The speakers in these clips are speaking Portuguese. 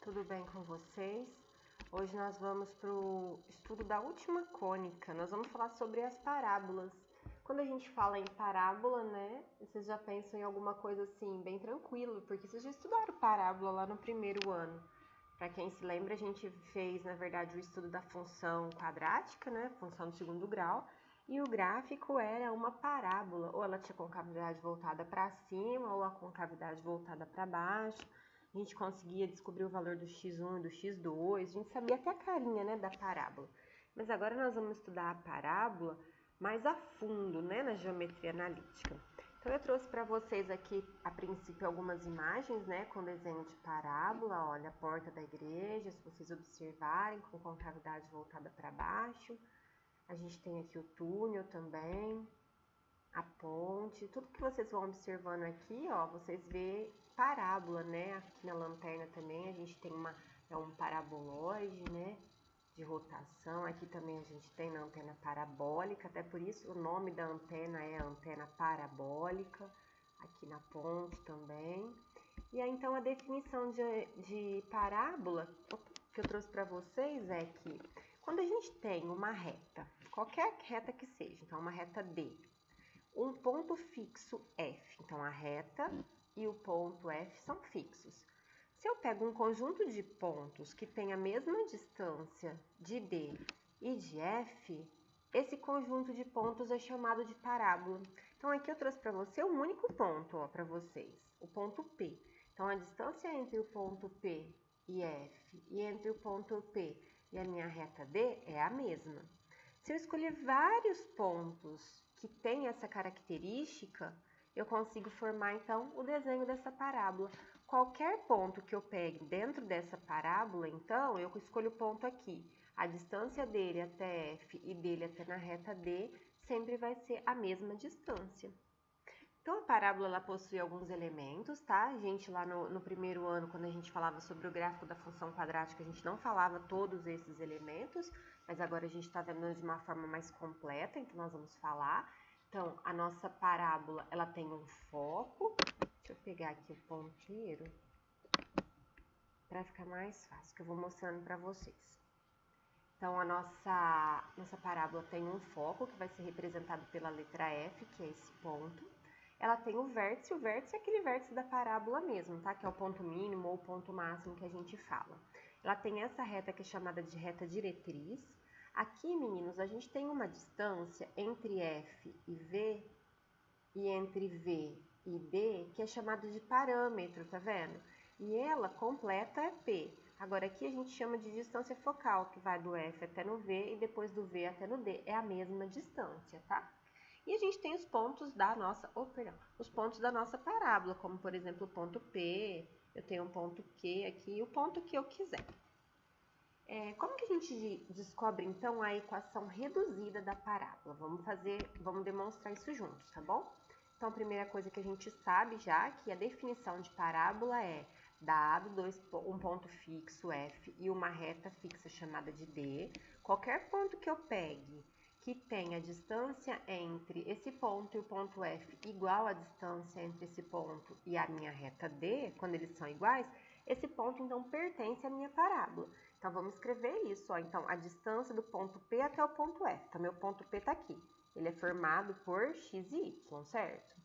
tudo bem com vocês? Hoje nós vamos para o estudo da última cônica. Nós vamos falar sobre as parábolas. Quando a gente fala em parábola, né, vocês já pensam em alguma coisa assim, bem tranquilo, porque vocês já estudaram parábola lá no primeiro ano. Para quem se lembra, a gente fez, na verdade, o estudo da função quadrática, né, função do segundo grau, e o gráfico era uma parábola, ou ela tinha concavidade voltada para cima, ou a concavidade voltada para baixo. A gente conseguia descobrir o valor do x1 e do x2, a gente sabia até a carinha, né, da parábola. Mas agora nós vamos estudar a parábola mais a fundo, né, na geometria analítica. Então eu trouxe para vocês aqui, a princípio, algumas imagens, né, com desenho de parábola. Olha, a porta da igreja, se vocês observarem, com concavidade voltada para baixo. A gente tem aqui o túnel também, a ponte, tudo que vocês vão observando aqui, ó, vocês vê parábola, né? Aqui na lanterna também a gente tem um paraboloide, né? De rotação. Aqui também a gente tem na antena parabólica, até por isso o nome da antena é antena parabólica. Aqui na ponte também. E aí então a definição de parábola que eu trouxe para vocês é que quando a gente tem uma reta, qualquer reta que seja, então uma reta D, um ponto fixo F, então a reta e o ponto F são fixos. Se eu pego um conjunto de pontos que tem a mesma distância de D e de F, esse conjunto de pontos é chamado de parábola. Então aqui eu trouxe para você um único ponto, ó, para vocês, o ponto P. Então a distância entre o ponto P e F e entre o ponto P e a minha reta D é a mesma. Se eu escolher vários pontos que têm essa característica, eu consigo formar então o desenho dessa parábola. Qualquer ponto que eu pegue dentro dessa parábola, então, eu escolho o ponto aqui. A distância dele até F e dele até na reta D sempre vai ser a mesma distância. Então, a parábola ela possui alguns elementos, tá? A gente lá no primeiro ano, quando a gente falava sobre o gráfico da função quadrática, a gente não falava todos esses elementos, mas agora a gente está vendo de uma forma mais completa, então nós vamos falar. Então, a nossa parábola, ela tem um foco. Deixa eu pegar aqui o ponteiro para ficar mais fácil, que eu vou mostrando para vocês. Então, a nossa parábola tem um foco, que vai ser representado pela letra F, que é esse ponto. Ela tem o vértice é aquele vértice da parábola mesmo, tá? Que é o ponto mínimo ou o ponto máximo que a gente fala. Ela tem essa reta que é chamada de reta diretriz. Aqui, meninos, a gente tem uma distância entre F e V e entre V e D, que é chamada de parâmetro, tá vendo? E ela completa é P. Agora, aqui a gente chama de distância focal, que vai do F até no V e depois do V até no D. É a mesma distância, tá? E a gente tem os pontos da nossa, os pontos da nossa parábola, como por exemplo o ponto P, eu tenho um ponto Q aqui e o ponto que eu quiser. Como que a gente descobre então a equação reduzida da parábola? Vamos demonstrar isso juntos, tá bom? Então a primeira coisa que a gente sabe já que a definição de parábola é dado um ponto fixo F e uma reta fixa chamada de D, qualquer ponto que eu pegue que tenha a distância entre esse ponto e o ponto F igual à distância entre esse ponto e a minha reta D, quando eles são iguais, esse ponto então pertence à minha parábola. Então vamos escrever isso, ó. Então a distância do ponto P até o ponto F. Então meu ponto P está aqui. Ele é formado por x e y, certo?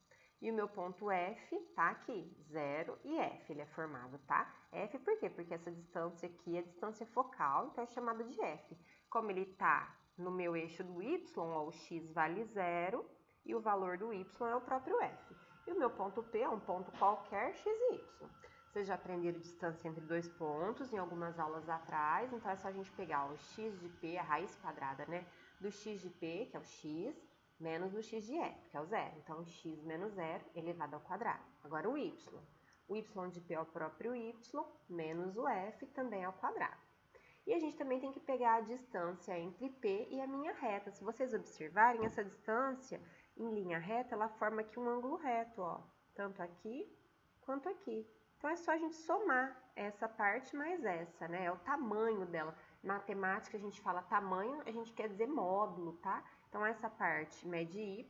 E o meu ponto F tá aqui, 0 e F, ele é formado, tá? F por quê? Porque essa distância aqui é a distância focal, então é chamada de F. Como ele tá no meu eixo do y, ó, o x vale 0 e o valor do y é o próprio f. E o meu ponto P é um ponto qualquer x e y. Vocês já aprenderam distância entre dois pontos em algumas aulas atrás, então é só a gente pegar o x de P, a raiz quadrada, né? Do x de P, que é o x, menos o x de F, que é o 0. Então, x menos 0 elevado ao quadrado. Agora o y. O y de P é o próprio y, menos o f também ao quadrado. E a gente também tem que pegar a distância entre P e a minha reta. Se vocês observarem, essa distância em linha reta, ela forma aqui um ângulo reto, ó. Tanto aqui quanto aqui. Então, é só a gente somar essa parte mais essa, né? É o tamanho dela. Na matemática, a gente fala tamanho, a gente quer dizer módulo, tá? Então, essa parte mede y,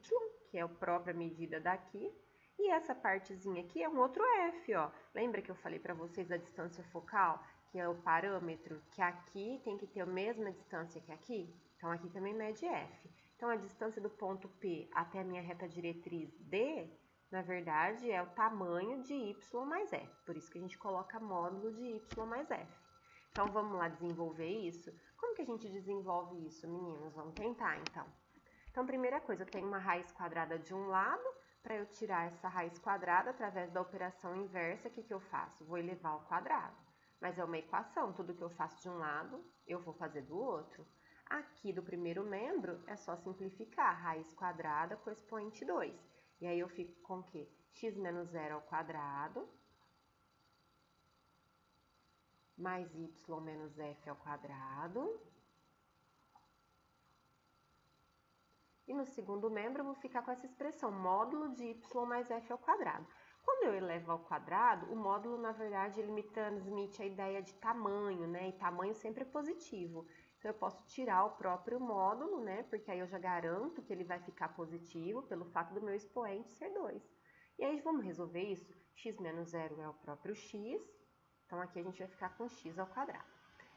que é a própria medida daqui. E essa partezinha aqui é um outro f, ó. Lembra que eu falei para vocês da distância focal? que é o parâmetro, que aqui tem que ter a mesma distância que aqui? Então, aqui também mede f. Então, a distância do ponto P até a minha reta diretriz D, na verdade, é o tamanho de y mais f. Por isso que a gente coloca módulo de y mais f. Então, vamos lá desenvolver isso? Como que a gente desenvolve isso, meninos? Vamos tentar, então. Então, primeira coisa, eu tenho uma raiz quadrada de um lado. Para eu tirar essa raiz quadrada, através da operação inversa, o que eu faço? Vou elevar ao quadrado. Mas é uma equação, tudo que eu faço de um lado, eu vou fazer do outro. Aqui do primeiro membro, é só simplificar, raiz quadrada com expoente 2. E aí eu fico com o quê? X menos 0 ao quadrado, mais y menos f ao quadrado. E no segundo membro, eu vou ficar com essa expressão, módulo de y mais f ao quadrado. Quando eu elevo ao quadrado, o módulo, na verdade, ele me transmite a ideia de tamanho, né? E tamanho sempre é positivo. Então, eu posso tirar o próprio módulo, né? Porque aí eu já garanto que ele vai ficar positivo pelo fato do meu expoente ser 2. E aí, vamos resolver isso? X menos 0 é o próprio x. Então, aqui a gente vai ficar com x ao quadrado.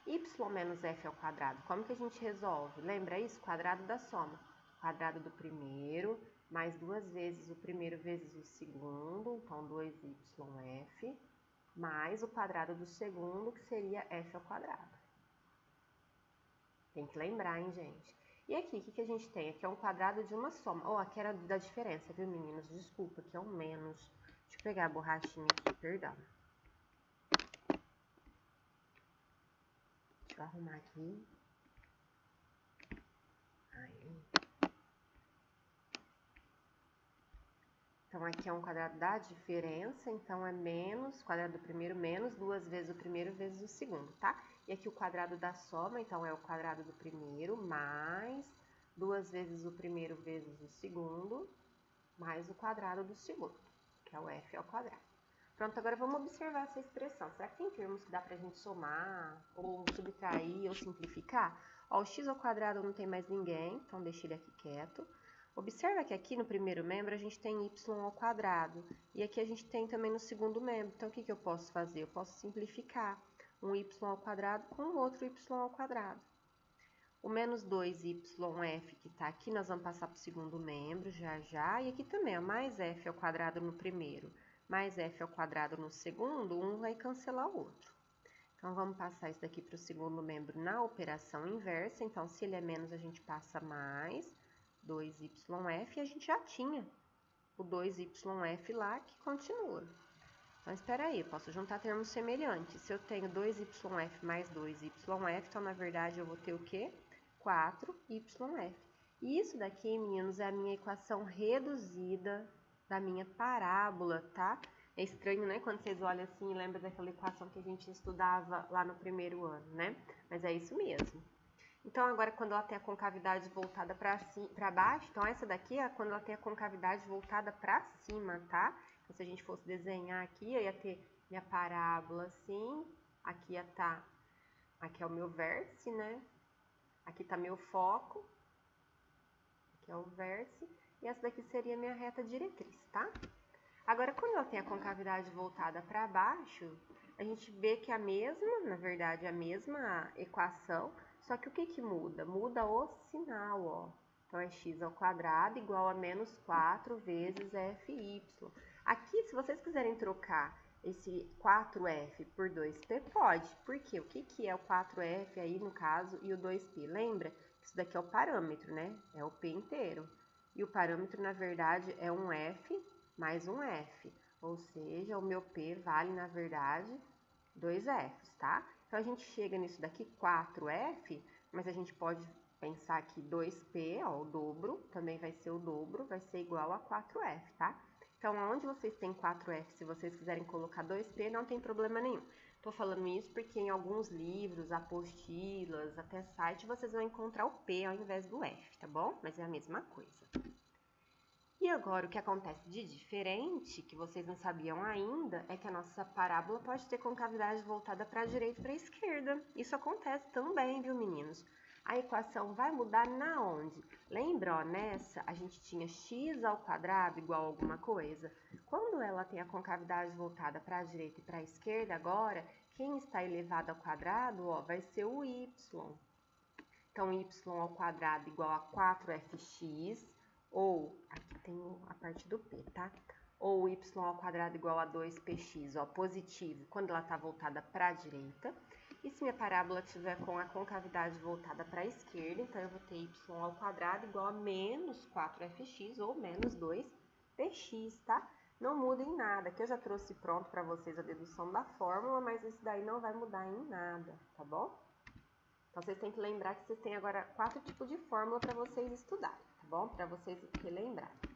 Y menos f ao quadrado, como que a gente resolve? Lembra isso? Quadrado da soma. Quadrado do primeiro, mais 2 vezes o primeiro vezes o segundo, então 2yf, mais o quadrado do segundo, que seria f ao quadrado. Tem que lembrar, hein, gente? E aqui, o que a gente tem? Aqui é um quadrado de uma soma. Oh, aqui era da diferença, viu, meninos? Desculpa, aqui é um menos. Deixa eu pegar a borrachinha aqui, perdão. Deixa eu arrumar aqui. Aí. Então, aqui é um quadrado da diferença, então é menos, quadrado do primeiro menos, 2 vezes o primeiro vezes o segundo, tá? E aqui o quadrado da soma, então é o quadrado do primeiro, mais 2 vezes o primeiro vezes o segundo, mais o quadrado do segundo, que é o f ao quadrado. Pronto, agora vamos observar essa expressão. Será que tem termos que dá pra gente somar, ou subtrair, ou simplificar? Ó, o x ao quadrado não tem mais ninguém, então deixa ele aqui quieto. Observa que aqui no primeiro membro a gente tem y ao quadrado, e aqui a gente tem também no segundo membro. Então, o que eu posso fazer? Eu posso simplificar um y ao quadrado com o outro y ao quadrado. O menos 2yf que está aqui, nós vamos passar para o segundo membro já já, e aqui também, ó, mais f ao quadrado no primeiro, mais f ao quadrado no segundo, um vai cancelar o outro. Então, vamos passar isso daqui para o segundo membro na operação inversa. Então, se ele é menos, a gente passa mais 2yf, e a gente já tinha o 2yf lá, que continua. Mas espera aí, eu posso juntar termos semelhantes. Se eu tenho 2yf mais 2yf, então, na verdade, eu vou ter o quê? 4yf. E isso daqui, meninos, é a minha equação reduzida da minha parábola, tá? É estranho, né? Quando vocês olham assim e lembram daquela equação que a gente estudava lá no primeiro ano, né? Mas é isso mesmo. Então, agora, quando ela tem a concavidade voltada para baixo, então essa daqui é quando ela tem a concavidade voltada para cima, tá? Então, se a gente fosse desenhar aqui, eu ia ter minha parábola assim, aqui ia estar, aqui é o meu vértice, né? Aqui tá meu foco, aqui é o vértice, e essa daqui seria minha reta diretriz, tá? Agora, quando ela tem a concavidade voltada para baixo, a gente vê que é a mesma, na verdade, a mesma equação, só que o que muda? Muda o sinal, ó. Então, é x ao quadrado igual a menos 4 vezes fy. Aqui, se vocês quiserem trocar esse 4f por 2p, pode. Por quê? O que é o 4f aí, no caso, e o 2p? Lembra? Isso daqui é o parâmetro, né? É o p inteiro. E o parâmetro, na verdade, é um f mais um f. Ou seja, o meu p vale, na verdade, 2 f's, tá? Então, a gente chega nisso daqui, 4f, mas a gente pode pensar que 2p, ó, o dobro, também vai ser o dobro, vai ser igual a 4f, tá? Então, onde vocês têm 4f, se vocês quiserem colocar 2p, não tem problema nenhum. Tô falando isso porque em alguns livros, apostilas, até site, vocês vão encontrar o p ao invés do f, tá bom? Mas é a mesma coisa. E agora, o que acontece de diferente, que vocês não sabiam ainda, é que a nossa parábola pode ter concavidade voltada para a direita e para a esquerda. Isso acontece também, viu, meninos? A equação vai mudar na onde? Lembra, ó, nessa a gente tinha x ao quadrado igual a alguma coisa? Quando ela tem a concavidade voltada para a direita e para a esquerda agora, quem está elevado ao quadrado, ó, vai ser o y. Então, y ao quadrado igual a 4fx, ou, aqui tem a parte do p, tá? Ou y ao quadrado igual a 2px, ó, positivo, quando ela está voltada para a direita. E se minha parábola tiver com a concavidade voltada para a esquerda, então eu vou ter y ao quadrado igual a menos 4fx ou menos 2px, tá? Não muda em nada, que eu já trouxe pronto para vocês a dedução da fórmula, mas isso daí não vai mudar em nada, tá bom? Então, vocês têm que lembrar que vocês têm agora 4 tipos de fórmula para vocês estudarem, tá bom? Para vocês relembrarem.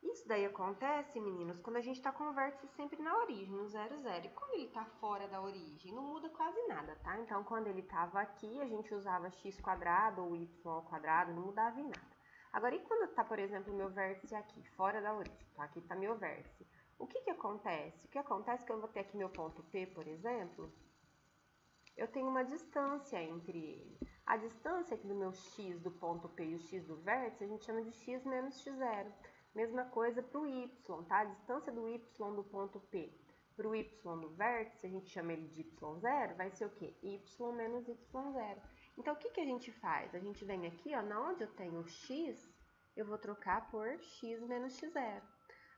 Isso daí acontece, meninos, quando a gente está com o vértice sempre na origem, no 0, 0. E quando ele está fora da origem, não muda quase nada, tá? Então, quando ele estava aqui, a gente usava x quadrado ou y ao quadrado, não mudava em nada. Agora, e quando está, por exemplo, o meu vértice aqui, fora da origem? Então, aqui está meu vértice. O que que acontece? O que acontece é que eu vou ter aqui meu ponto P, por exemplo, eu tenho uma distância entre ele. A distância aqui do meu x do ponto P e o x do vértice, a gente chama de x menos x0. Mesma coisa para o y, tá? A distância do y do ponto P para o y do vértice, a gente chama ele de y0, vai ser o quê? Y menos y0. Então, o que que a gente faz? A gente vem aqui, ó, na onde eu tenho x, eu vou trocar por x menos x0.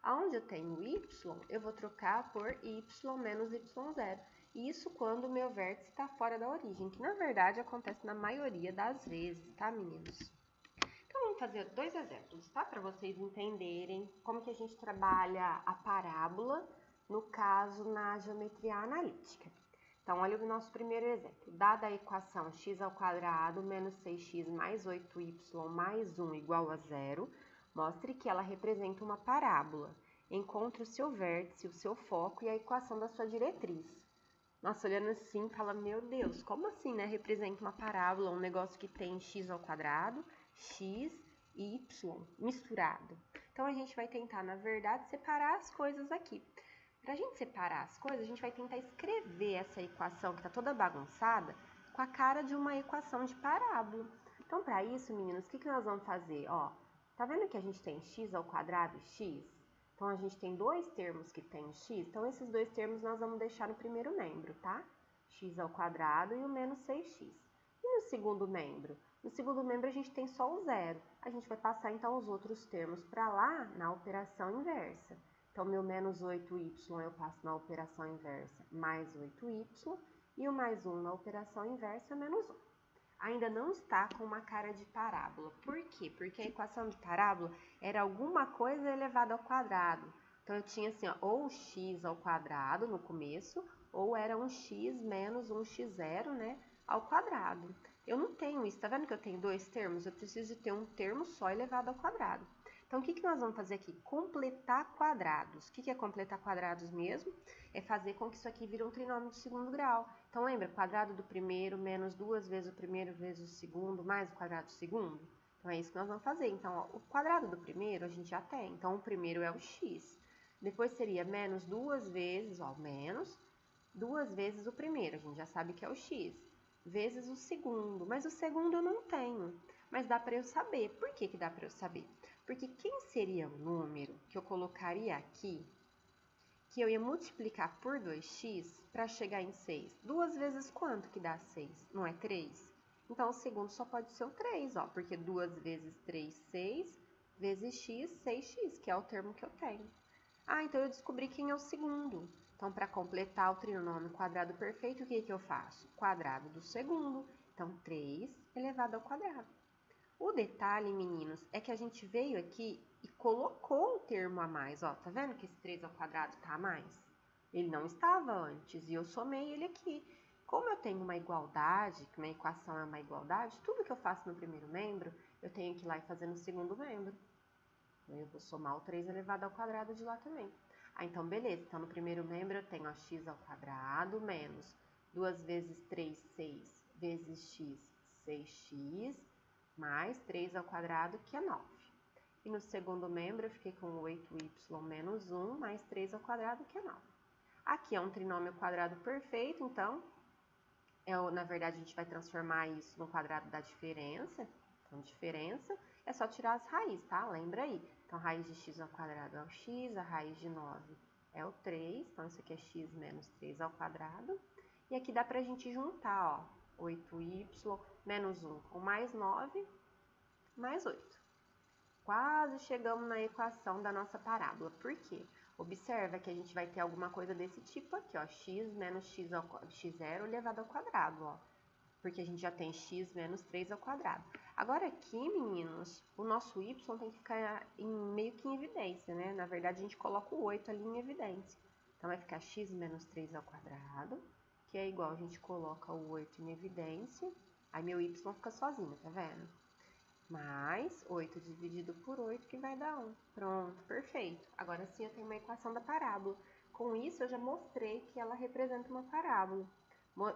Aonde eu tenho y, eu vou trocar por y menos y0. Isso quando o meu vértice está fora da origem, que na verdade acontece na maioria das vezes, tá, meninos? Então, vamos fazer 2 exemplos, tá? Para vocês entenderem como que a gente trabalha a parábola, no caso, na geometria analítica. Então, olha o nosso primeiro exemplo. Dada a equação x ao quadrado menos 6x mais 8y mais 1 igual a 0, mostre que ela representa uma parábola. Encontre o seu vértice, o seu foco e a equação da sua diretriz. Nossa, olhando assim, fala, meu Deus, como assim, né? Representa uma parábola, um negócio que tem x ao quadrado, x e y misturado. Então, a gente vai tentar, na verdade, separar as coisas aqui. Para a gente separar as coisas, a gente vai tentar escrever essa equação que está toda bagunçada com a cara de uma equação de parábola. Então, para isso, meninos, o que nós vamos fazer? Ó, tá vendo que a gente tem x ao quadrado e x? Então, a gente tem dois termos que tem x, então esses dois termos nós vamos deixar no primeiro membro, tá? X ao quadrado e o menos 6x. E no segundo membro? No segundo membro a gente tem só o zero. A gente vai passar então os outros termos para lá na operação inversa. Então, meu menos 8y eu passo na operação inversa mais 8y e o mais 1 na operação inversa menos 1. Ainda não está com uma cara de parábola. Por quê? Porque a equação de parábola era alguma coisa elevada ao quadrado. Então, eu tinha assim, ó, ou x ao quadrado no começo, ou era um x menos um x0, né, ao quadrado. Eu não tenho isso, tá vendo que eu tenho dois termos? Eu preciso de ter um termo só elevado ao quadrado. Então, o que nós vamos fazer aqui? Completar quadrados. O que é completar quadrados mesmo? É fazer com que isso aqui vire um trinômio de segundo grau. Então, lembra? Quadrado do primeiro menos 2 vezes o primeiro vezes o segundo mais o quadrado do segundo? Então, é isso que nós vamos fazer. Então, ó, o quadrado do primeiro a gente já tem. Então, o primeiro é o x. Depois seria menos 2 vezes, ó, menos 2 vezes o primeiro. A gente já sabe que é o x. Vezes o segundo. Mas o segundo eu não tenho. Mas dá para eu saber. Por que dá para eu saber? Porque quem seria o número que eu colocaria aqui, que eu ia multiplicar por 2x para chegar em 6? 2 vezes quanto que dá 6? Não é 3? Então, o segundo só pode ser o 3, ó, porque 2 vezes 3, 6, vezes x, 6x, que é o termo que eu tenho. Ah, então eu descobri quem é o segundo. Então, para completar o trinômio quadrado perfeito, o que eu faço? Quadrado do segundo. Então, 3 elevado ao quadrado. O detalhe, meninos, é que a gente veio aqui e colocou um termo a mais, ó. Tá vendo que esse 3 ao quadrado tá a mais? Ele não estava antes e eu somei ele aqui. Como eu tenho uma igualdade, que uma equação é uma igualdade, tudo que eu faço no primeiro membro, eu tenho que ir lá e fazer no segundo membro. Eu vou somar o 3 elevado ao quadrado de lá também. Ah, então beleza. Então, no primeiro membro eu tenho ó, x ao quadrado menos 2 vezes 3, 6, vezes x, 6x, mais 3 ao quadrado, que é 9. E no segundo membro, eu fiquei com 8y menos 1, mais 3 ao quadrado, que é 9. Aqui é um trinômio quadrado perfeito, então, na verdade, a gente vai transformar isso no quadrado da diferença. Então, diferença é só tirar as raízes, tá? Lembra aí. Então, raiz de x ao quadrado é o x, a raiz de 9 é o 3. Então, isso aqui é x menos 3 ao quadrado. E aqui dá pra gente juntar, ó, 8y menos 1 com mais 9, mais 8. Quase chegamos na equação da nossa parábola. Por quê? Observa que a gente vai ter alguma coisa desse tipo aqui, ó, x menos x0 elevado ao quadrado, ó. Porque a gente já tem x menos 3 ao quadrado. Agora aqui, meninos, o nosso y tem que ficar meio que em evidência, né? Na verdade, a gente coloca o 8 ali em evidência. Então, vai ficar x menos 3 ao quadrado, que é igual, a gente coloca o 8 em evidência. Aí, meu y fica sozinho, tá vendo? Mais 8 dividido por 8, que vai dar 1. Pronto, perfeito. Agora sim eu tenho uma equação da parábola. Com isso, eu já mostrei que ela representa uma parábola.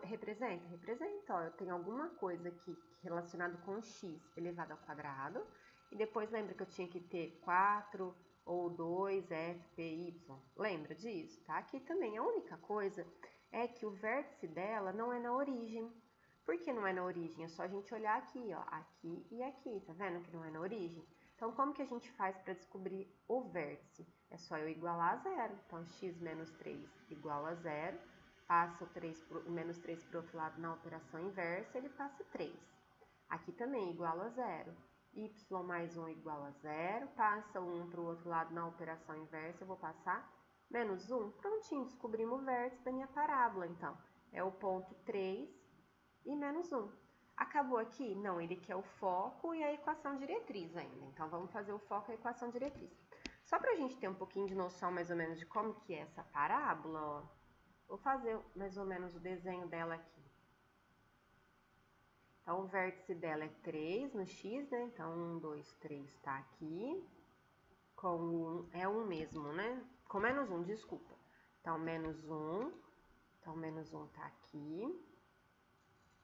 Representa? Representa. Ó, eu tenho alguma coisa aqui relacionada com x elevado ao quadrado. E depois lembra que eu tinha que ter 4 ou 2f, p, y. Lembra disso? Tá? Aqui também a única coisa é que o vértice dela não é na origem. Por que não é na origem? É só a gente olhar aqui, ó, aqui e aqui, tá vendo que não é na origem? Então, como que a gente faz para descobrir o vértice? É só eu igualar a zero. Então, x menos 3 igual a zero. Passa o menos 3 para o outro lado na operação inversa, ele passa 3. Aqui também igual a zero. Y mais 1 igual a zero. Passa 1 para o outro lado na operação inversa, eu vou passar menos 1. Prontinho, descobrimos o vértice da minha parábola, então. É o ponto 3 e menos 1. Acabou aqui? Não, ele quer o foco e a equação diretriz ainda. Então, vamos fazer o foco e a equação diretriz. Só para a gente ter um pouquinho de noção mais ou menos de como que é essa parábola, ó, vou fazer mais ou menos o desenho dela aqui. Então, o vértice dela é 3 no x, né? Então, 1, 2, 3 está aqui. Com 1 é 1 mesmo, né? Com menos 1, desculpa. Então, menos 1. Então, menos 1 está aqui.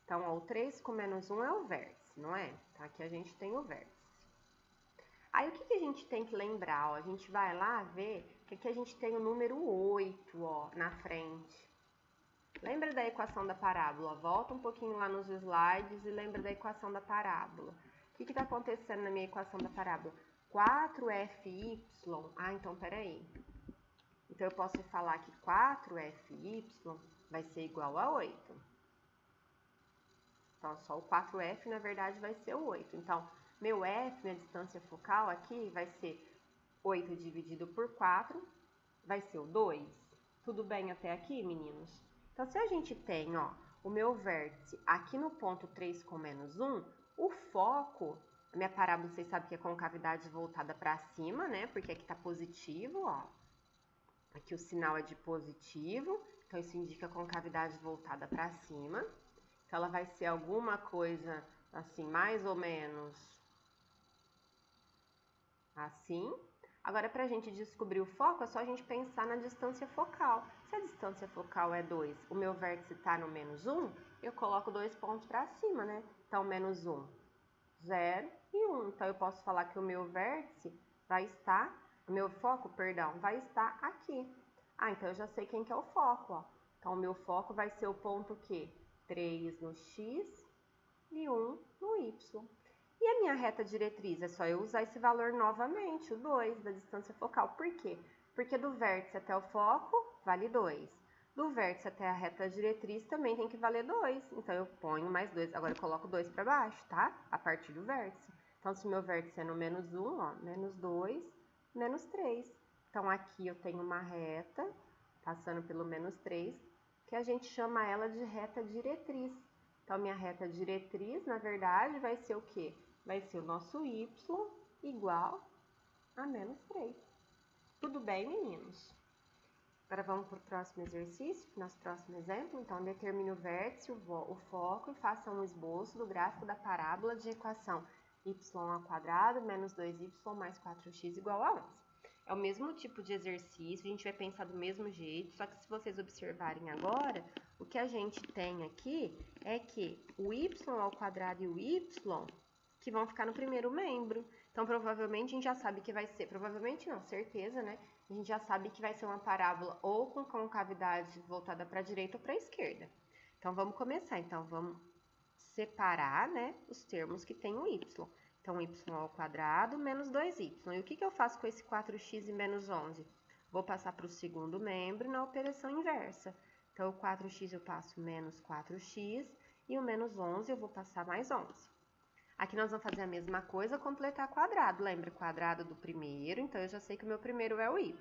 Então, ó, o 3 com menos 1 é o vértice, não é? Então, aqui a gente tem o vértice. Aí, o que a gente tem que lembrar? Ó, a gente vai lá ver que aqui a gente tem o número 8, ó, na frente. Lembra da equação da parábola? Volta um pouquinho lá nos slides e lembra da equação da parábola. O que está acontecendo na minha equação da parábola? 4fy... Ah, então, peraí. Então, eu posso falar que 4fy vai ser igual a 8. Então, só o 4f, na verdade, vai ser o 8. Então, meu f, minha distância focal aqui, vai ser 8 dividido por 4, vai ser o 2. Tudo bem até aqui, meninos? Então, se a gente tem, ó, o meu vértice aqui no ponto 3 com menos 1, o foco, a minha parábola, vocês sabem que é concavidade voltada para cima, né? Porque aqui tá positivo, ó. Aqui o sinal é de positivo, então isso indica concavidade voltada para cima. Então, ela vai ser alguma coisa assim, mais ou menos assim. Agora, para a gente descobrir o foco, é só a gente pensar na distância focal. Se a distância focal é 2, o meu vértice está no menos 1, eu coloco 2 pontos para cima, né? Então, menos 1, 0 e 1. Então, eu posso falar que o meu vértice vai estar, o meu foco, perdão, vai estar aqui. Ah, então eu já sei quem que é o foco, ó. Então, o meu foco vai ser o ponto quê? 3 no x e 1 no y. E a minha reta diretriz? É só eu usar esse valor novamente, o 2 da distância focal. Por quê? Porque do vértice até o foco vale 2. Do vértice até a reta diretriz também tem que valer 2. Então, eu ponho mais 2. Agora, eu coloco 2 para baixo, tá? A partir do vértice. Então, se o meu vértice é no menos 1, ó, menos 2, menos 3. Então, aqui eu tenho uma reta, passando pelo menos 3, que a gente chama ela de reta diretriz. Então, minha reta diretriz, na verdade, vai ser o quê? Vai ser o nosso y igual a menos 3. Tudo bem, meninos? Agora, vamos para o próximo exercício, nosso próximo exemplo. Então, determine o vértice, o foco e faça um esboço do gráfico da parábola de equação y ao quadrado menos 2y mais 4x igual a 11. É o mesmo tipo de exercício, a gente vai pensar do mesmo jeito, só que se vocês observarem agora, o que a gente tem aqui é que o y ao quadrado e o y que vão ficar no primeiro membro. Então, provavelmente, a gente já sabe que vai ser, provavelmente não, certeza, né? A gente já sabe que vai ser uma parábola ou com concavidade voltada para a direita ou para a esquerda. Então, vamos começar. Então, vamos separar, né, os termos que tem o y. Então, y ao quadrado menos 2y. E o que eu faço com esse 4x e menos 11? Vou passar para o segundo membro na operação inversa. Então, o 4x eu passo menos 4x e o menos 11 eu vou passar mais 11. Aqui nós vamos fazer a mesma coisa, completar quadrado. Lembra, quadrado do primeiro, então eu já sei que o meu primeiro é o y.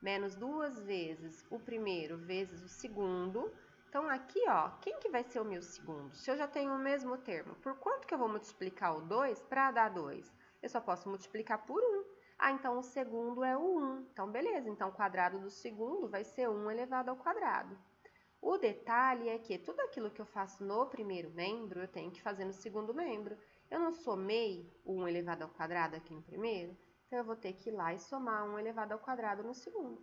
Menos 2 vezes o primeiro vezes o segundo. Então, aqui, ó, quem que vai ser o meu segundo? Se eu já tenho o mesmo termo, por quanto que eu vou multiplicar o 2 para dar 2? Eu só posso multiplicar por 1. Ah, então o segundo é o 1. Então, beleza. Então, o quadrado do segundo vai ser 1 elevado ao quadrado. O detalhe é que tudo aquilo que eu faço no primeiro membro, eu tenho que fazer no segundo membro. Eu não somei o 1 elevado ao quadrado aqui no primeiro, então eu vou ter que ir lá e somar 1 elevado ao quadrado no segundo.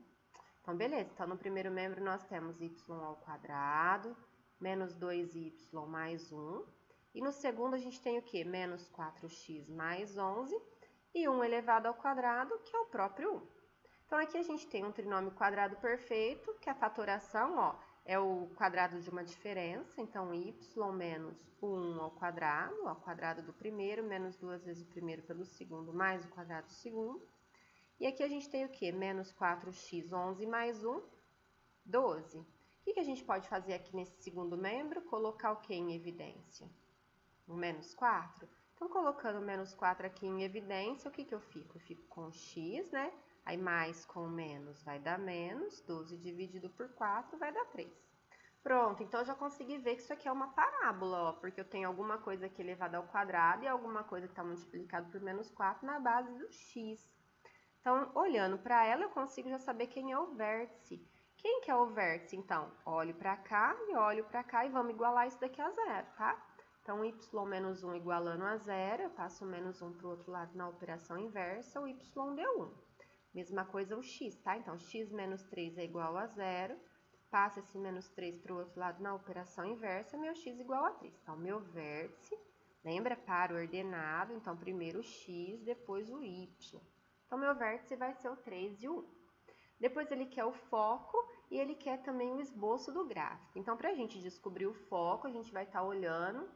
Então, beleza. Então, no primeiro membro, nós temos y ao quadrado, menos 2y mais 1. E no segundo, a gente tem o quê? Menos 4x mais 11 e 1 elevado ao quadrado, que é o próprio 1. Então, aqui a gente tem um trinômio quadrado perfeito, que a fatoração, ó, é o quadrado de uma diferença. Então, y menos 1 ao quadrado do primeiro, menos 2 vezes o primeiro pelo segundo, mais o quadrado do segundo. E aqui a gente tem o quê? Menos 4x, 11 mais 1, 12. O que a gente pode fazer aqui nesse segundo membro? Colocar o quê em evidência? O menos 4. Então, colocando o menos 4 aqui em evidência, o que eu fico? Eu fico com x, né? Aí, mais com menos vai dar menos. 12 dividido por 4 vai dar 3. Pronto, então eu já consegui ver que isso aqui é uma parábola, ó, porque eu tenho alguma coisa aqui elevada ao quadrado e alguma coisa que está multiplicado por menos 4 na base do x. Então, olhando para ela, eu consigo já saber quem é o vértice. Quem que é o vértice? Então, olho para cá e olho para cá e vamos igualar isso daqui a zero, tá? Então, y menos 1 igualando a zero, eu passo o menos 1 para o outro lado na operação inversa, o y deu 1. Mesma coisa o x, tá? Então, x menos 3 é igual a zero, passa esse menos 3 para o outro lado na operação inversa, meu x igual a 3. Então, meu vértice, lembra, para o ordenado, então, primeiro o x, depois o y. Então, meu vértice vai ser o 3 e o 1. Depois, ele quer o foco e ele quer também o esboço do gráfico. Então, para a gente descobrir o foco, a gente vai estar olhando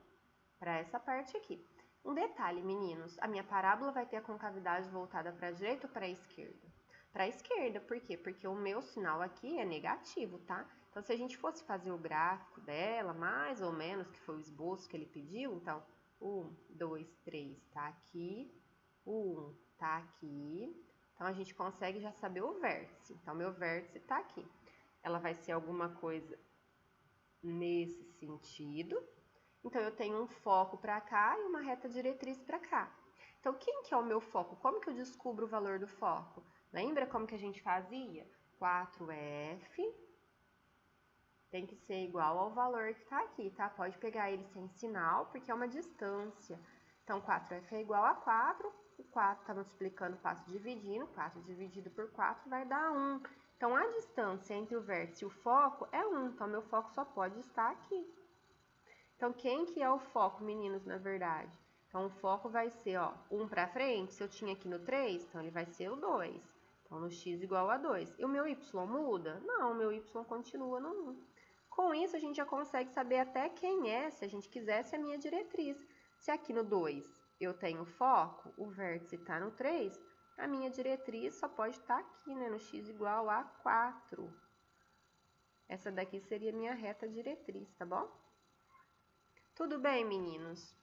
para essa parte aqui. Um detalhe, meninos, a minha parábola vai ter a concavidade voltada para a direita ou para a esquerda? Para a esquerda, por quê? Porque o meu sinal aqui é negativo, tá? Então, se a gente fosse fazer o gráfico dela, mais ou menos, que foi o esboço que ele pediu, então, 1, 2, 3 tá aqui, o 1 tá aqui. Então, a gente consegue já saber o vértice. Então, meu vértice tá aqui. Ela vai ser alguma coisa nesse sentido. Então, eu tenho um foco para cá e uma reta diretriz para cá. Então, quem que é o meu foco? Como que eu descubro o valor do foco? Lembra como que a gente fazia? 4F tem que ser igual ao valor que está aqui, tá? Pode pegar ele sem sinal, porque é uma distância. Então, 4F é igual a 4. O 4 está multiplicando, passo dividindo. 4 dividido por 4 vai dar 1. Então, a distância entre o vértice e o foco é 1. Então, meu foco só pode estar aqui. Então, quem que é o foco, meninos, na verdade? Então, o foco vai ser, ó, 1 para frente. Se eu tinha aqui no 3, então ele vai ser o 2. Então, no x igual a 2. E o meu y muda? Não, o meu y continua no 1. Com isso, a gente já consegue saber até quem é, se a gente quisesse, a minha diretriz. Se aqui no 2 eu tenho foco, o vértice está no 3, a minha diretriz só pode estar aqui, né, no x igual a 4. Essa daqui seria a minha reta diretriz, tá bom? Tudo bem, meninos?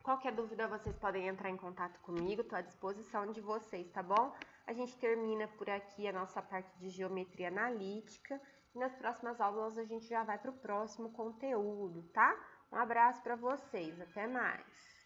Qualquer dúvida, vocês podem entrar em contato comigo, estou à disposição de vocês, tá bom? A gente termina por aqui a nossa parte de geometria analítica e nas próximas aulas a gente já vai para o próximo conteúdo, tá? Um abraço para vocês, até mais!